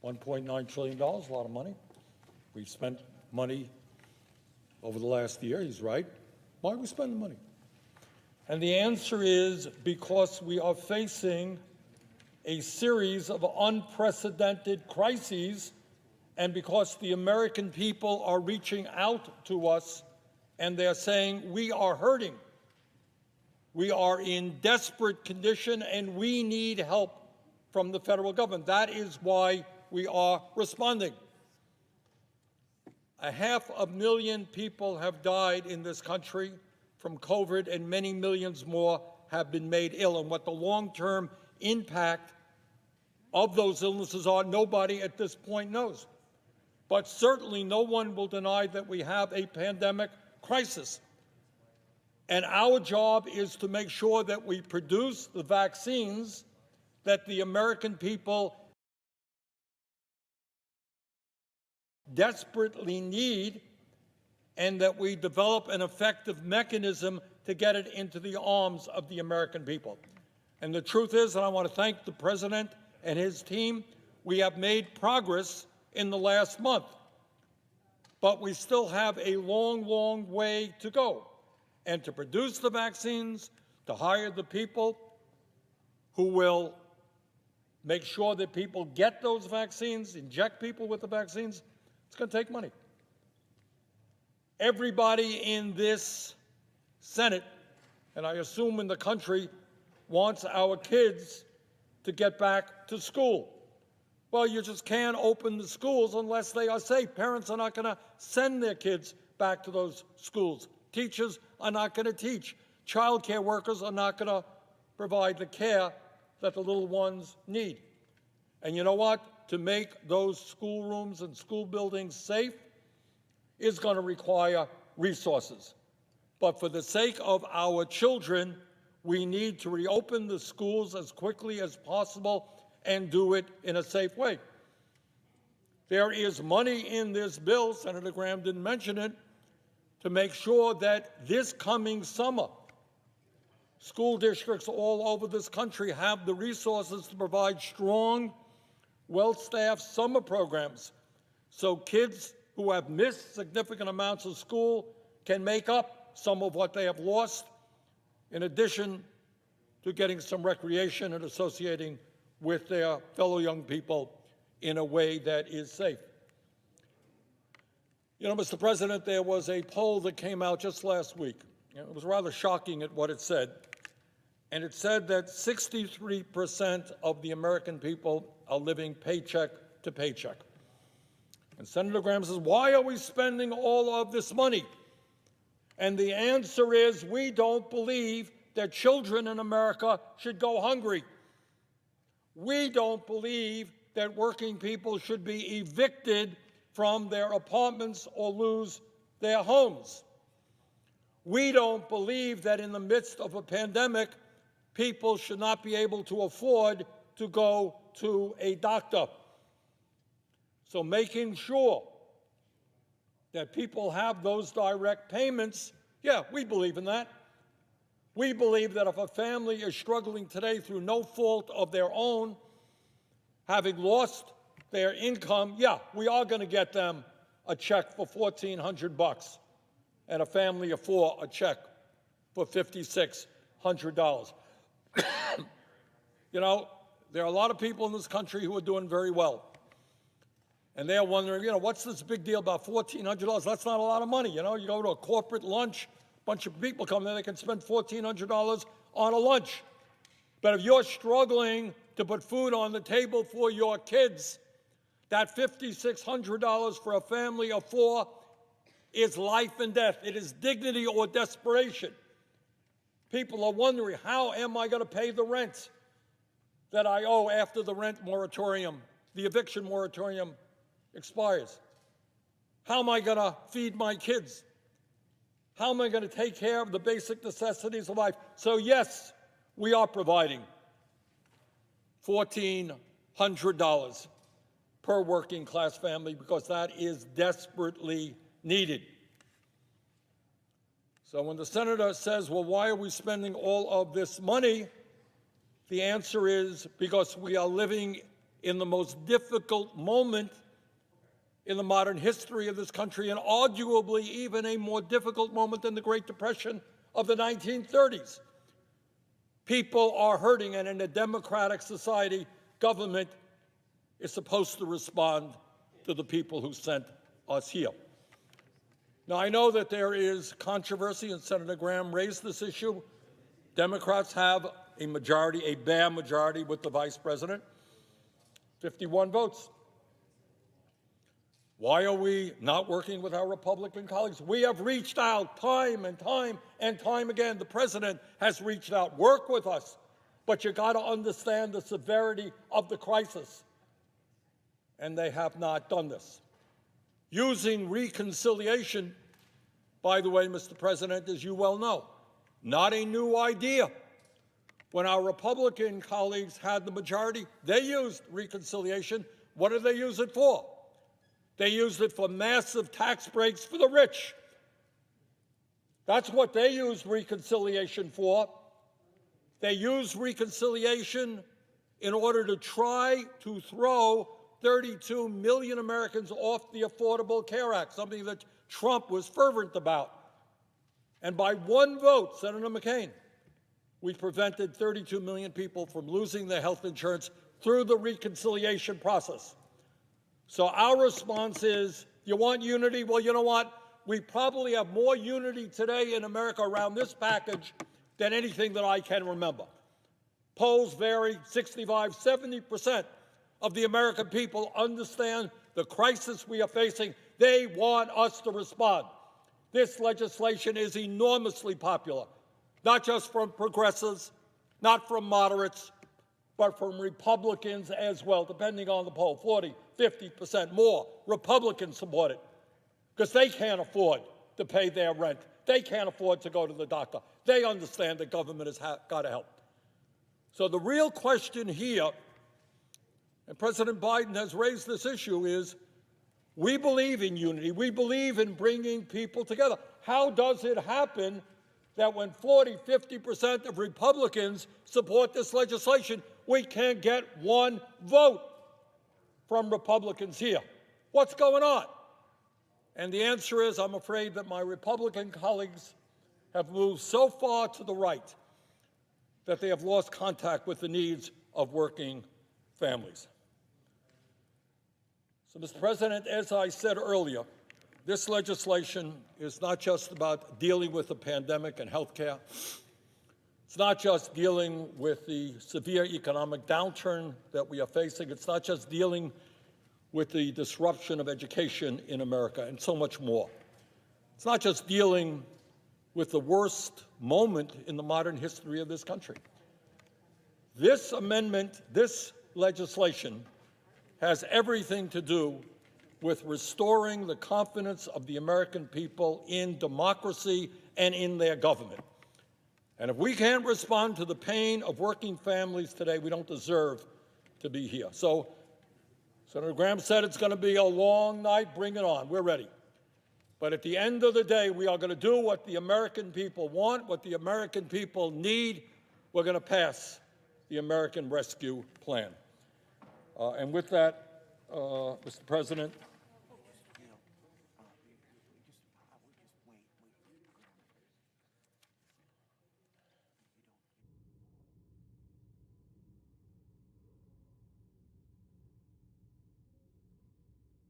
$1.9 trillion, a lot of money. We've spent money over the last year, he's right. Why are we spending money? And the answer is because we are facing a series of unprecedented crises, and because the American people are reaching out to us and they're saying, we are hurting. We are in desperate condition and we need help from the federal government. That is why we are responding. 500,000 people have died in this country from COVID, and many millions more have been made ill. And what the long-term impact of those illnesses are, nobody at this point knows. But certainly no one will deny that we have a pandemic crisis. And our job is to make sure that we produce the vaccines that the American people desperately need, and that we develop an effective mechanism to get it into the arms of the American people. And the truth is, and I want to thank the President and his team, we have made progress in the last month. But we still have a long, long way to go. And to produce the vaccines, to hire the people who will make sure that people get those vaccines, inject people with the vaccines, it's going to take money. Everybody in this Senate, and I assume in the country, wants our kids to get back to school. Well, you just can't open the schools unless they are safe. Parents are not going to send their kids back to those schools. Teachers are not going to teach. Child care workers are not going to provide the care that the little ones need. And you know what? To make those schoolrooms and school buildings safe is going to require resources. But for the sake of our children, we need to reopen the schools as quickly as possible and do it in a safe way. There is money in this bill, Senator Graham didn't mention it, to make sure that this coming summer, school districts all over this country have the resources to provide strong, well-staffed summer programs so kids who have missed significant amounts of school can make up some of what they have lost, in addition to getting some recreation and associating with their fellow young people in a way that is safe. You know, Mr. President, there was a poll that came out just last week. It was rather shocking at what it said. And it said that 63% of the American people are living paycheck to paycheck. And Senator Graham says, why are we spending all of this money? And the answer is, we don't believe that children in America should go hungry. We don't believe that working people should be evicted from their apartments or lose their homes. We don't believe that in the midst of a pandemic, people should not be able to afford to go to a doctor. So making sure that people have those direct payments, yeah, we believe in that. We believe that if a family is struggling today through no fault of their own, having lost their income, yeah, we are going to get them a check for $1,400, and a family of four a check for $5,600. You know, there are a lot of people in this country who are doing very well. And they're wondering, you know, what's this big deal about $1,400? That's not a lot of money. You know, you go to a corporate lunch, a bunch of people come there, they can spend $1,400 on a lunch. But if you're struggling to put food on the table for your kids, that $5,600 for a family of four is life and death. It is dignity or desperation. People are wondering, how am I going to pay the rent that I owe after the rent moratorium, the eviction moratorium expires? How am I going to feed my kids? How am I going to take care of the basic necessities of life? So yes, we are providing $1,400 per working class family because that is desperately needed. So when the senator says, well, why are we spending all of this money? The answer is because we are living in the most difficult moment in the modern history of this country, and arguably even a more difficult moment than the Great Depression of the 1930s. People are hurting, and in a democratic society, government is supposed to respond to the people who sent us here. Now, I know that there is controversy, and Senator Graham raised this issue. Democrats have a majority, a bare majority with the vice president, 51 votes. Why are we not working with our Republican colleagues? We have reached out time and time and time again. The president has reached out. Work with us. But you got to understand the severity of the crisis. And they have not done this. Using reconciliation, by the way, Mr. President, as you well know, not a new idea. When our Republican colleagues had the majority, they used reconciliation. What did they use it for? They used it for massive tax breaks for the rich. That's what they used reconciliation for. They used reconciliation in order to try to throw 32 million Americans off the Affordable Care Act, something that Trump was fervent about. And by one vote, Senator McCain, we prevented 32 million people from losing their health insurance through the reconciliation process. So our response is, you want unity? Well, you know what? We probably have more unity today in America around this package than anything that I can remember. Polls vary, 65, 70% of the American people understand the crisis we are facing. They want us to respond. This legislation is enormously popular, not just from progressives, not from moderates, but from Republicans as well, depending on the poll, 40, 50% more Republicans support it because they can't afford to pay their rent. They can't afford to go to the doctor. They understand that government has got to help. So the real question here, and President Biden has raised this issue, is we believe in unity. We believe in bringing people together. How does it happen that when 40, 50% of Republicans support this legislation, we can't get one vote from Republicans here? What's going on? And the answer is, I'm afraid that my Republican colleagues have moved so far to the right that they have lost contact with the needs of working families. So, Mr. President, as I said earlier, this legislation is not just about dealing with the pandemic and health care. It's not just dealing with the severe economic downturn that we are facing. It's not just dealing with the disruption of education in America and so much more. It's not just dealing with the worst moment in the modern history of this country. This amendment, this legislation, has everything to do with restoring the confidence of the American people in democracy and in their government. And if we can't respond to the pain of working families today, we don't deserve to be here. So Senator Graham said it's going to be a long night. Bring it on. We're ready. But at the end of the day, we are going to do what the American people want, what the American people need. We're going to pass the American Rescue Plan. And with that, Mr. President,